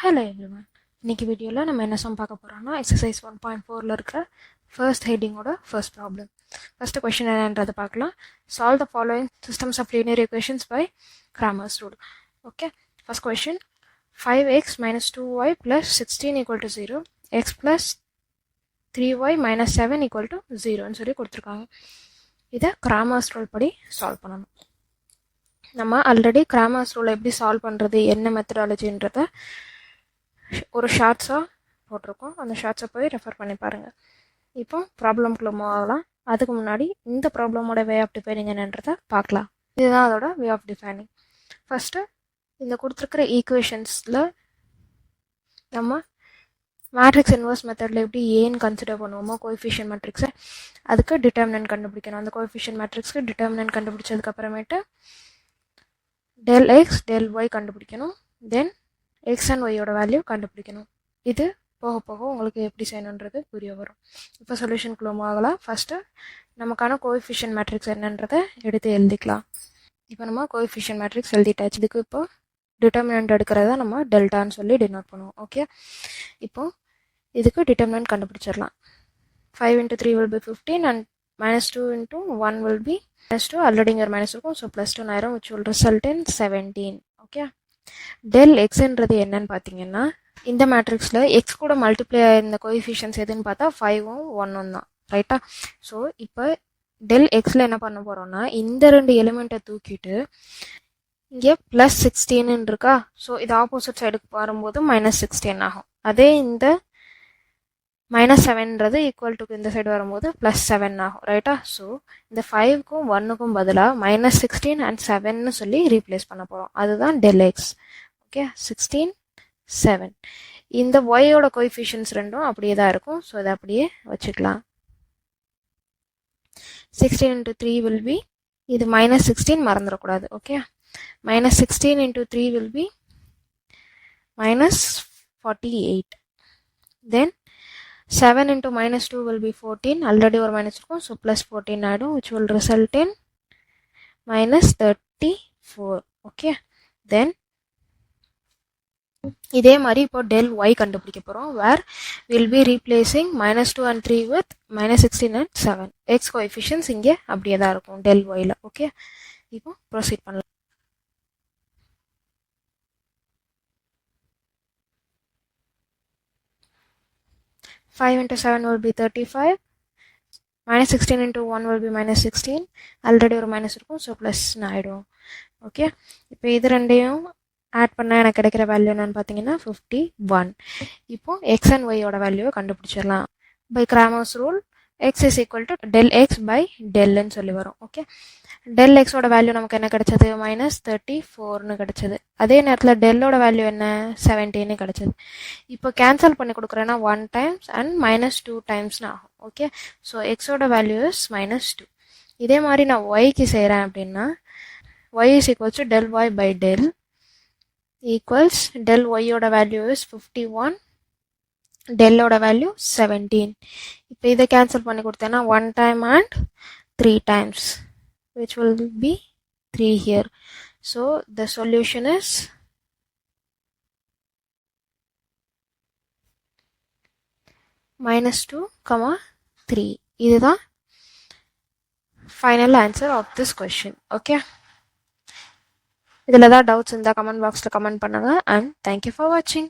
Hello everyone. இன்னைக்கு வீடியோவில் நம்ம என்ன சம் பார்க்க போகிறோம்னா எக்ஸசைஸ் 1.4ல் இருக்கிற ஃபர்ஸ்ட் ஹெட்டிங்கோட ஃபர்ஸ்ட் ப்ராப்ளம். ஃபர்ஸ்ட் கொஷின் என்னன்றதை பார்க்கலாம். Solve the following systems of linear equations by Cramer's rule. Okay, first question 5x minus 2y plus 16 equal to 0, x plus 3y minus 7 equal to 0ன்னு சொல்லி கொடுத்துருக்காங்க. இதை Cramer's rule படி solve பண்ணணும். நம்ம already Cramer's rule எப்படி solve பண்ணுறது, என்ன மெத்தடாலஜின்றத ஒரு ஷார்ட்ஸாக போட்டிருக்கோம். அந்த ஷார்ட்ஸை போய் ரெஃபர் பண்ணி பாருங்கள். இப்போ ப்ராப்ளம்குள்ளே மூவ் ஆகலாம். அதுக்கு முன்னாடி இந்த ப்ராப்ளமோட வே ஆஃப் டிஃபைனிங் என்னன்றதை பார்க்கலாம். இதுதான் அதோட வே ஆஃப் டிஃபைனிங். ஃபஸ்ட்டு இந்த கொடுத்துருக்கிற ஈக்குவேஷன்ஸில் நம்ம மேட்ரிக்ஸ் இன்வர்ஸ் மெத்தடில் எப்படி ஏன்னு கன்சிடர் பண்ணுவோமோ கோஎஃபிஷியன்ட் மேட்ரிக்ஸை, அதுக்கு டிட்டர்மினன்ட் கண்டுபிடிக்கணும். அந்த கோஎஃபிஷியன்ட் மேட்ரிக்ஸ்க்கு டிட்டர்மினன்ட் கண்டுபிடிச்சதுக்கப்புறமேட்டு டெல் எக்ஸ் டெல் ஒய் கண்டுபிடிக்கணும். தென் எக்ஸ் அண்ட் ஒய்யோட வேல்யூ கண்டுபிடிக்கணும். இது போக போக உங்களுக்கு எப்படி செய்யணுன்றது புரிய வரும். இப்போ சொல்யூஷனுக்குள்ள ஆகலாம். ஃபஸ்ட்டு நமக்கான கோஎஃபிஷியன்ட் மேட்ரிக்ஸ் என்னன்றதை எடுத்து எழுதிக்கலாம். இப்போ நம்ம கோஎஃபிஷியன்ட் மேட்ரிக்ஸ் எழுதிட்டாச்சு. இதுக்கு இப்போ டிட்டர்மினன்ட் எடுக்கிறத நம்ம டெல்டான்னு சொல்லி டினோட் பண்ணுவோம். ஓகே, இப்போ இதுக்கு டிட்டர்மினன்ட் கண்டுபிடிச்சிடலாம். 5 into 3 will be 15 and minus 2 into 1 will be minus 2. Already இங்கே மைனஸ் இருக்கும், ஸோ ப்ளஸ் 2 ஆயிரும், which will result in 17. Okay, del எக்ஸ்ன்றது என்னன்னு பார்த்தீங்கன்னா, இந்த மேட்ரிக்ஸில் எக்ஸ் கூட மல்டிப்ளை ஆயிருந்த கோஎஃபிஷியன்ஸ் எதுன்னு பார்த்தா 5ம் 1ம் தான், ரைட்டா? ஸோ இப்போ டெல் எக்ஸில் என்ன பண்ண போகிறோம்னா, இந்த ரெண்டு எலிமெண்ட்டை தூக்கிட்டு இங்கே ப்ளஸ் 16 இருக்கா, ஸோ இது ஆப்போசிட் சைடுக்கு வரும்போது மைனஸ் 16 ஆகும். அதே இந்த மைனஸ் 7ன்றது ஈக்குவல் டு இந்த சைடு வரும்போது ப்ளஸ் 7 ஆகும், ரைட்டா? ஸோ இந்த 5க்கும் 1க்கும் பதிலாக மைனஸ் 16 and 7ன்னு சொல்லி ரீப்ளேஸ் பண்ண போகிறோம். அதுதான் டெல் எக்ஸ். ஓகே, 16 7. இந்த ஒய்யோட கோஎஃபிஷியன்ஸ் ரெண்டும் அப்படியே தான் இருக்கும், ஸோ இதை அப்படியே வச்சுக்கலாம். 16 into 3 will be, இது மைனஸ் 16 மறந்துடக்கூடாது. Okay, minus 16 into 3 will be minus 48. Then 7 into minus 2 will be 14. Already ஒரு minus இருக்கும், so plus 14 ஆயிடும், which will result in minus 34. Okay, then இதே மாதிரி இப்போ del y கண்டுபிடிக்க போகிறோம். where we'll be replacing minus 2 and 3 with minus 16 and 7. x coefficients இங்கே அப்படியே தான் இருக்கும் del yல. ஓகே, இப்போ ப்ரொசீட் பண்ணலாம். 5 into 7 will be 35. Minus 16 into 1 will be minus 16. Already ஒரு மைனஸ் இருக்கும், ஸோ ப்ளஸ் ஆகிடும். ஓகே, இப்போ இது ரெண்டையும் ஆட் பண்ணால் எனக்கு கிடைக்கிற வேல்யூ என்னன்னு பார்த்தீங்கன்னா 51. இப்போ எக்ஸ் அண்ட் ஒய்யோட வேல்யூவை கண்டுபிடிச்சிடலாம். By Cramer's rule x is equal to del x by டெல்ன்னு சொல்லி வரும். ஓகே, டெல் எக்ஸோட வேல்யூ நமக்கு என்ன கிடைச்சது, மைனஸ் 34ன்னு கிடைச்சது. அதே நேரத்தில் டெல்லோட வேல்யூ என்ன, 17 கிடைச்சது. இப்போ கேன்சல் பண்ணி கொடுக்குறேன்னா 1 times அண்ட் மைனஸ் 2 timesனு ஆகும். ஓகே, ஸோ எக்ஸோட வேல்யூ இஸ் மைனஸ் 2. இதே மாதிரி நான் ஒய்க்கு செய்கிறேன் அப்படின்னா y is equals to del y by del equals del ஒய்யோட வேல்யூ இஸ் 51, டெல்லோட வேல்யூ 17. இப்போ இதை கேன்சல் பண்ணி கொடுத்தேன்னா 1 time and 3 times, which will be 3 here. So the solution is minus 2, 3. இதுதான் final answer of this question. Okay, இதில் ஏதாவது doubts இருந்தால் கமெண்ட் பாக்ஸில் கமெண்ட் பண்ணுங்கள். and thank you for watching.